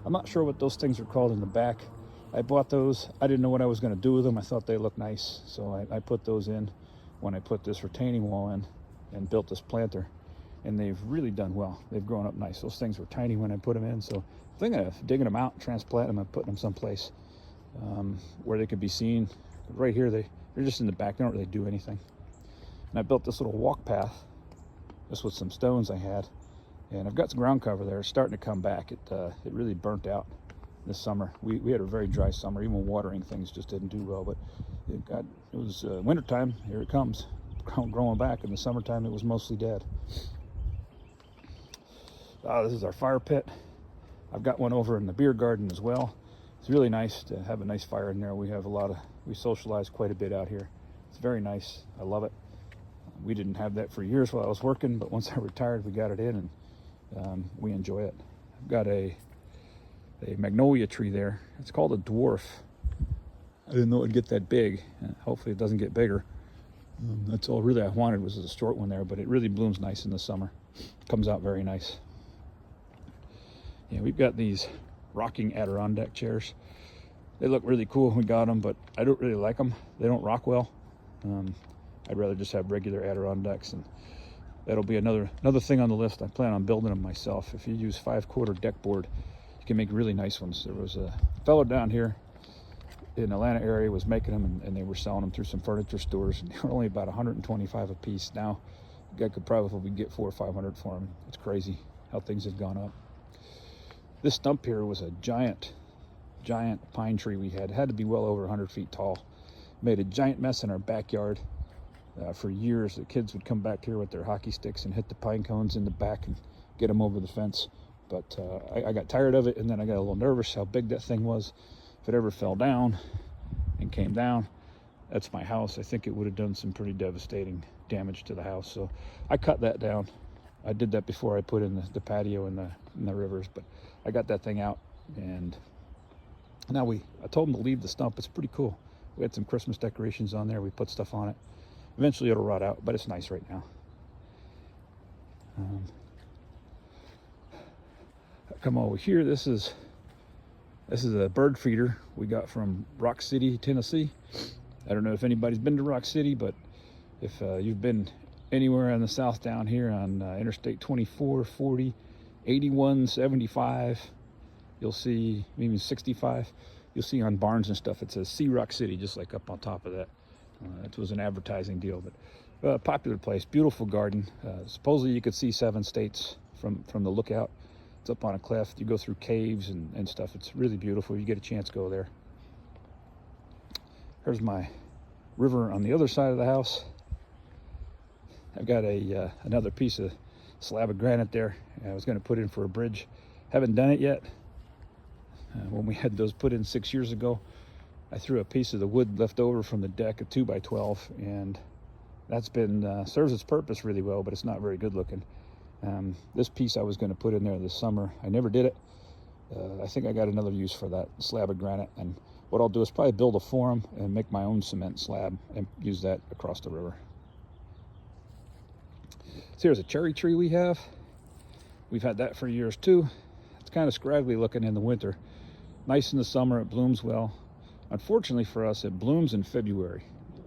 I'm not sure what those things are called in the back. I bought those. I didn't know what I was going to do with them. I thought they looked nice, so I put those in when I put this retaining wall in and built this planter. And they've really done well. They've grown up nice. Those things were tiny when I put them in, so I'm thinking of digging them out, transplanting them, and putting them someplace where they could be seen. Right here, they're just in the back. They don't really do anything. And I built this little walk path, just with some stones I had. And I've got some ground cover there. It's starting to come back. It really burnt out this summer. We had a very dry summer. Even watering things just didn't do well. But it was wintertime. Here it comes, growing back. In the summertime, it was mostly dead. This is our fire pit. I've got one over in the beer garden as well. It's really nice to have a nice fire in there. We socialize quite a bit out here. It's very nice. I love it. We didn't have that for years while I was working, but once I retired, we got it in, and we enjoy it. I've got a magnolia tree there. It's called a dwarf. I didn't know it would get that big. Hopefully it doesn't get bigger. That's all really I wanted, was a short one there, but it really blooms nice in the summer. Comes out very nice. Yeah, we've got these rocking Adirondack chairs. They look really cool when we got them, but I don't really like them. They don't rock well. I'd rather just have regular Adirondacks, and that'll be another thing on the list. I plan on building them myself. If you use 5/4 deck board, you can make really nice ones. There was a fellow down here in the Atlanta area was making them, and they were selling them through some furniture stores, and they were only about 125 a piece. Now, a guy could probably get 400 or 500 for them. It's crazy how things have gone up. This stump here was a giant pine tree we had. It had to be well over 100 feet tall. Made a giant mess in our backyard. For years, the kids would come back here with their hockey sticks and hit the pine cones in the back and get them over the fence. But I got tired of it, and then I got a little nervous how big that thing was. If it ever fell down and came down, that's my house. I think it would have done some pretty devastating damage to the house. So I cut that down. I did that before I put in the patio and the rivers, but I got that thing out, and now I told them to leave the stump. It's pretty cool. We had some Christmas decorations on there. We put stuff on it. Eventually it'll rot out, but it's nice right now. Come over here. This is a bird feeder we got from Rock City, Tennessee. I don't know if anybody's been to Rock City, but if you've been anywhere in the south down here on Interstate 24, 40, 81, 75, you'll see, even 65, you'll see on barns and stuff, it says See Rock City, just like up on top of that. It was an advertising deal, but popular place, beautiful garden. Supposedly you could see 7 states from the lookout. It's up on a cliff. You go through caves and stuff. It's really beautiful. You get a chance, go there. Here's my river on the other side of the house. I've got another piece of slab of granite there. I was going to put in for a bridge. Haven't done it yet. When we had those put in 6 years ago, I threw a piece of the wood left over from the deck, a 2x12, and that's been serves its purpose really well, but it's not very good looking. This piece I was going to put in there this summer. I never did it. I think I got another use for that slab of granite, and what I'll do is probably build a form and make my own cement slab and use that across the river. So here's a cherry tree we have. We've had that for years too. It's kind of scraggly looking in the winter. Nice in the summer, it blooms well. Unfortunately for us, it blooms in February.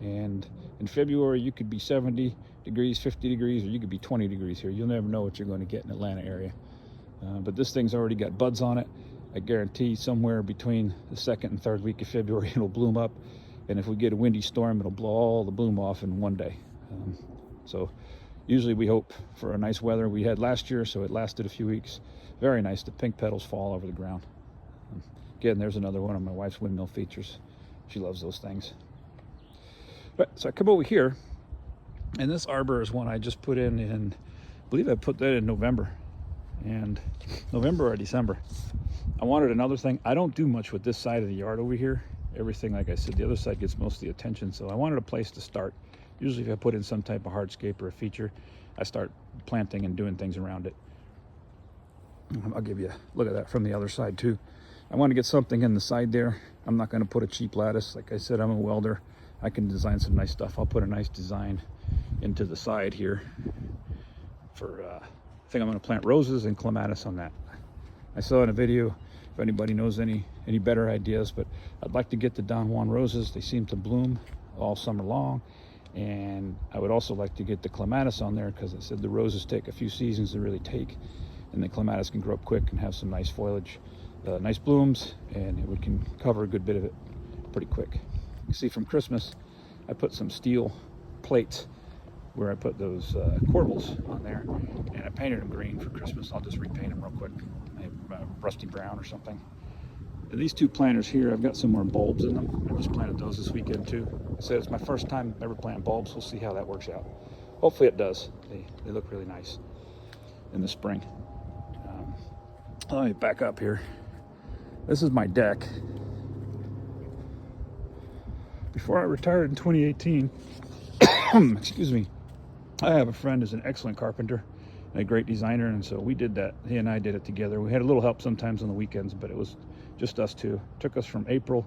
And in February, you could be 70 degrees, 50 degrees, or you could be 20 degrees here. You'll never know what you're going to get in the Atlanta area. But this thing's already got buds on it. I guarantee somewhere between the 2nd and 3rd week of February, it'll bloom up. And if we get a windy storm, it'll blow all the bloom off in one day. So usually we hope for a nice weather. We had last year, so it lasted a few weeks. Very nice. The pink petals fall over the ground. Again, there's another one of my wife's windmill features. She loves those things. But so I come over here, and this arbor is one I just put in I believe I put that in November or December. I wanted another thing. I don't do much with this side of the yard over here. Everything, like I said, the other side gets most of the attention, so I wanted a place to start. Usually if I put in some type of hardscape or a feature, I start planting and doing things around it. I'll give you a look at that from the other side too. I want to get something in the side there. I'm not going to put a cheap lattice. Like I said, I'm a welder. I can design some nice stuff. I'll put a nice design into the side here for I think I'm going to plant roses and clematis on that. I saw in a video if anybody knows any better ideas. But I'd like to get the Don Juan roses. They seem to bloom all summer long. And I would also like to get the clematis on there, because I said the roses take a few seasons to really take, and the clematis can grow up quick and have some nice foliage, nice blooms, and it can cover a good bit of it pretty quick. You see, from Christmas, I put some steel plates where I put those corbels on there, and I painted them green for Christmas. I'll just repaint them real quick, maybe rusty brown or something. And these two planters here, I've got some more bulbs in them. I just planted those this weekend too. I said it's my first time ever planting bulbs. We'll see how that works out. Hopefully it does. They look really nice in the spring. Let me back up here. This is my deck. Before I retired in 2018, excuse me, I have a friend who's an excellent carpenter and a great designer, and so we did that. He and I did it together. We had a little help sometimes on the weekends, but it was just us two. It took us from April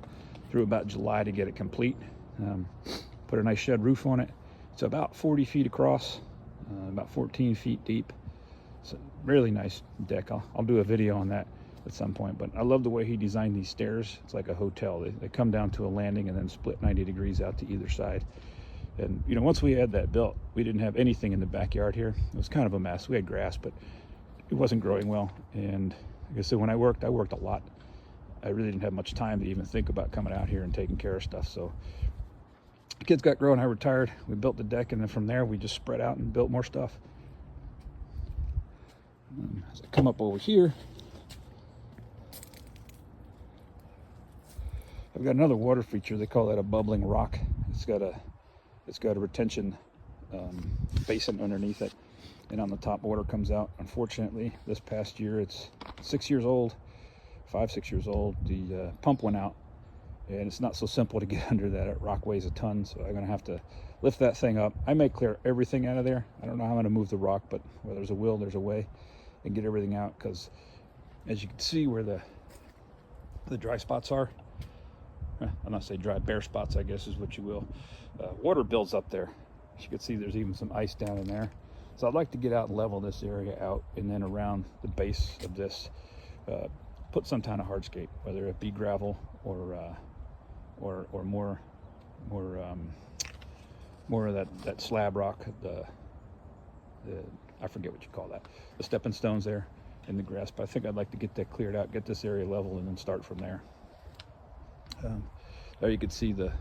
through about July to get it complete. Put a nice shed roof on it. It's about 40 feet across, about 14 feet deep. It's a really nice deck. I'll do a video on that at some point, but I love the way he designed these stairs. It's like a hotel. They come down to a landing and then split 90 degrees out to either side. And you know, once we had that built, we didn't have anything in the backyard here. It was kind of a mess. We had grass, but it wasn't growing well. And like I said, when I worked a lot. I really didn't have much time to even think about coming out here and taking care of stuff. So the kids got growing, I retired. We built the deck, and then from there we just spread out and built more stuff. As I come up over here, I've got another water feature. They call that a bubbling rock. It's got a retention basin underneath it, and on the top water comes out. Unfortunately, this past year, it's 6 years old, 5-6 years old. The pump went out, and it's not so simple to get under that. It rock weighs a ton, so I'm gonna have to lift that thing up. I may clear everything out of there. I don't know how I'm gonna move the rock, but where there's a will, there's a way, and get everything out. Because as you can see where the dry spots are, I'm not say dry, bare spots, I guess is what you will. Water builds up there. As you can see, there's even some ice down in there. So I'd like to get out and level this area out, and then around the base of this, put some kind of hardscape, whether it be gravel or more of that slab rock. I forget what you call that. The stepping stones there in the grass. But I think I'd like to get that cleared out, get this area level, and then start from there. There you can see the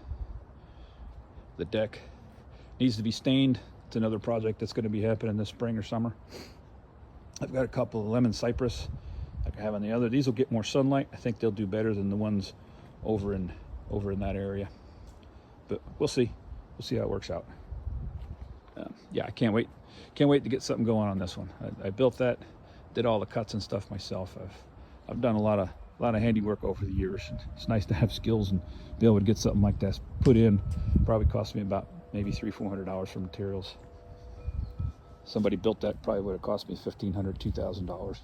deck needs to be stained. It's another project that's going to be happening this spring or summer. I've got a couple of lemon cypress like I have on the other. These will get more sunlight. I think they'll do better than the ones over in that area. But we'll see. We'll see how it works out. Yeah, I can't wait to get something going on this one. I built that, did all the cuts and stuff myself. I've done a lot of handiwork over the years. It's nice to have skills and be able to get something like that put in. Probably cost me about maybe $300-400 for materials. Somebody built that, probably would have cost me $1,500, $2,000.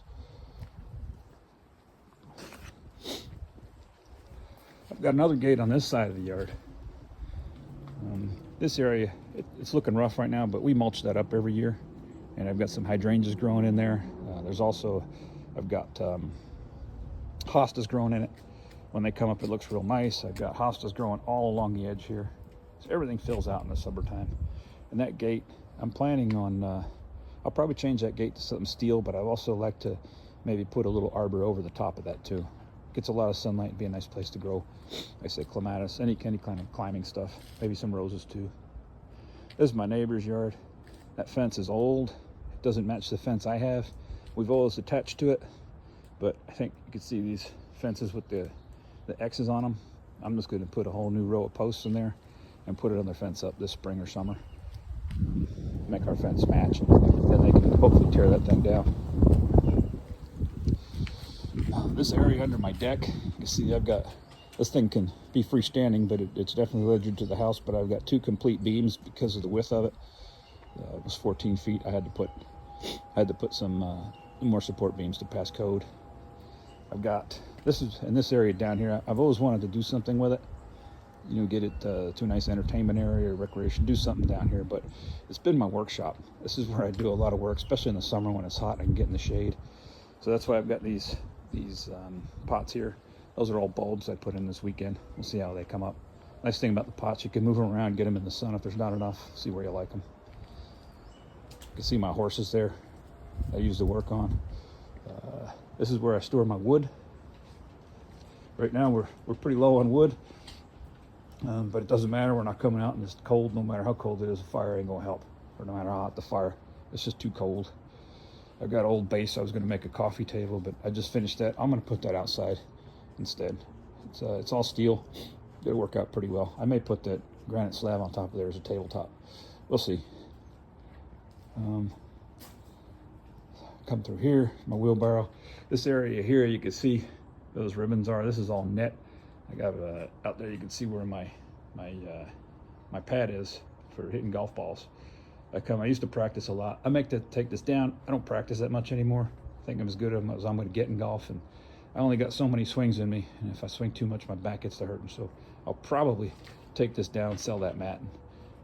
I've got another gate on this side of the yard. This area, it's looking rough right now, but we mulch that up every year, and I've got some hydrangeas growing in there. There's also, I've got hostas growing in it. When they come up, it looks real nice. I've got hostas growing all along the edge here, so everything fills out in the summertime. And that gate, I'm planning on, I'll probably change that gate to something steel, but I'd also like to maybe put a little arbor over the top of that too. Gets a lot of sunlight and be a nice place to grow, like I say, clematis, any kind of climbing stuff, maybe some roses too. This is my neighbor's yard. That fence is old. It doesn't match the fence I have. We've always attached to it, but I think you can see these fences with the X's on them. I'm just going to put a whole new row of posts in there and put it on their fence up this spring or summer. Make our fence match, and then they can hopefully tear that thing down. This area under my deck, you see I've got, this thing can be freestanding, but it's definitely ledgered to the house, but I've got 2 complete beams because of the width of it. It was 14 feet. I had to put some more support beams to pass code. I've got, this is in this area down here, I've always wanted to do something with it, you know, get it to a nice entertainment area or recreation, do something down here, but it's been my workshop. This is where I do a lot of work, especially in the summer when it's hot and I can get in the shade. So that's why I've got these these pots here. Those are all bulbs I put in this weekend. We'll see how they come up. Nice thing about the pots, you can move them around, get them in the sun if there's not enough. See where you like them. You can see my horses there I use to work on. This is where I store my wood. Right now we're pretty low on wood, but it doesn't matter. We're not coming out in this cold. No matter how cold it is, the fire ain't gonna help. Or no matter how hot the fire, it's just too cold. I've got an old base. I was gonna make a coffee table, but I just finished that. I'm gonna put that outside instead. It's all steel. It'll work out pretty well. I may put that granite slab on top of there as a tabletop. We'll see. Come through here, my wheelbarrow. This area here, you can see those ribbons are. This is all net. I got out there. You can see where my pad is for hitting golf balls. I used to practice a lot. I take this down. I don't practice that much anymore. I think I'm as good as I'm going to get in golf, and I only got so many swings in me. And if I swing too much, my back gets to hurting. So I'll probably take this down, sell that mat,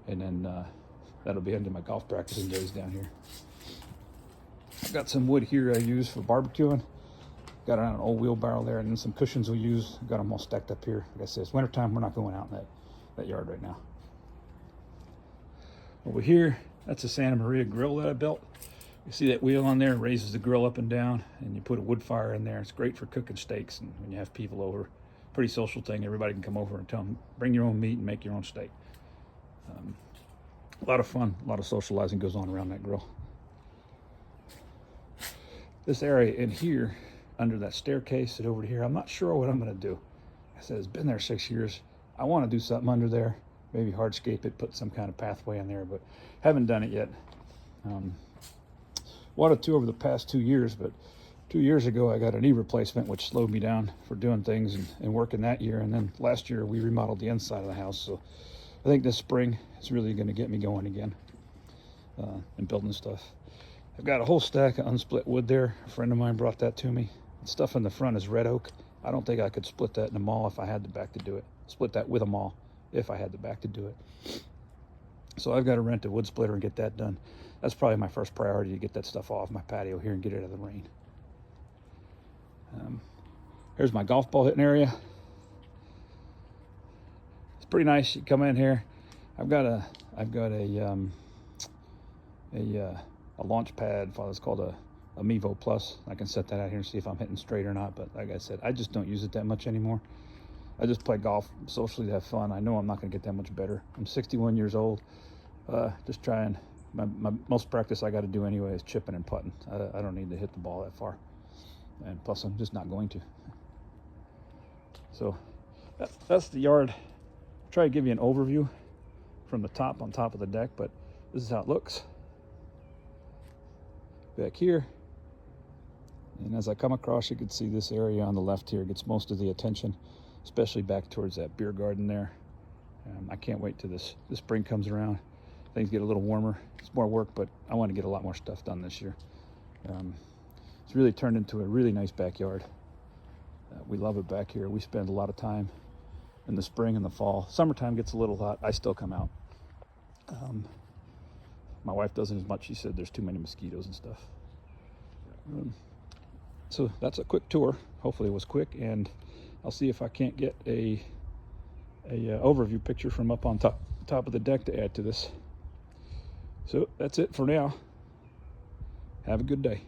and then that'll be into my golf practicing days down here. I've got some wood here I use for barbecuing. Got it on an old wheelbarrow there, and then some cushions we use. Got them all stacked up here. Like I said, it's wintertime. We're not going out in that yard right now. Over here, that's a Santa Maria grill that I built. You see that wheel on there? It raises the grill up and down, and you put a wood fire in there. It's great for cooking steaks, and when you have people over, pretty social thing. Everybody can come over and tell them, bring your own meat and make your own steak. A lot of fun, a lot of socializing goes on around that grill. This area in here, under that staircase and over here, I'm not sure what I'm going to do. I said, it's been there 6 years. I want to do something under there, maybe hardscape it, put some kind of pathway in there, but haven't done it yet. Wanted to over the past 2 years, but 2 years ago I got a knee replacement, which slowed me down for doing things and working that year. And then last year we remodeled the inside of the house, so I think this spring it's really going to get me going again and building stuff. I've got a whole stack of unsplit wood there. A friend of mine brought that to me. The stuff in the front is red oak. I don't think I could split that in a maul if I had the back to do it. Split that with a maul if I had the back to do it. So I've got to rent a wood splitter and get that done. That's probably my first priority, to get that stuff off my patio here and get it out of the rain. Here's my golf ball hitting area. It's pretty nice. You come in here. I've got a launch pad. It's called a Mevo Plus. I can set that out here and see if I'm hitting straight or not. But like I said, I just don't use it that much anymore. I just play golf socially to have fun. I know I'm not going to get that much better. I'm 61 years old. Just trying. My most practice I got to do anyway is chipping and putting. I don't need to hit the ball that far. And plus, I'm just not going to. So that's the yard. I'll try to give you an overview from the top, on top of the deck, but this is how it looks. Back here. And as I come across, you can see this area on the left here gets most of the attention, especially back towards that beer garden there. I can't wait till this spring comes around. Things get a little warmer. It's more work, but I want to get a lot more stuff done this year. It's really turned into a really nice backyard. We love it back here. We spend a lot of time in the spring and the fall. Summertime gets a little hot. I still come out. My wife doesn't as much. She said there's too many mosquitoes and stuff. So that's a quick tour. Hopefully it was quick, and I'll see if I can't get a overview picture from up on top of the deck to add to this. So that's it for now. Have a good day.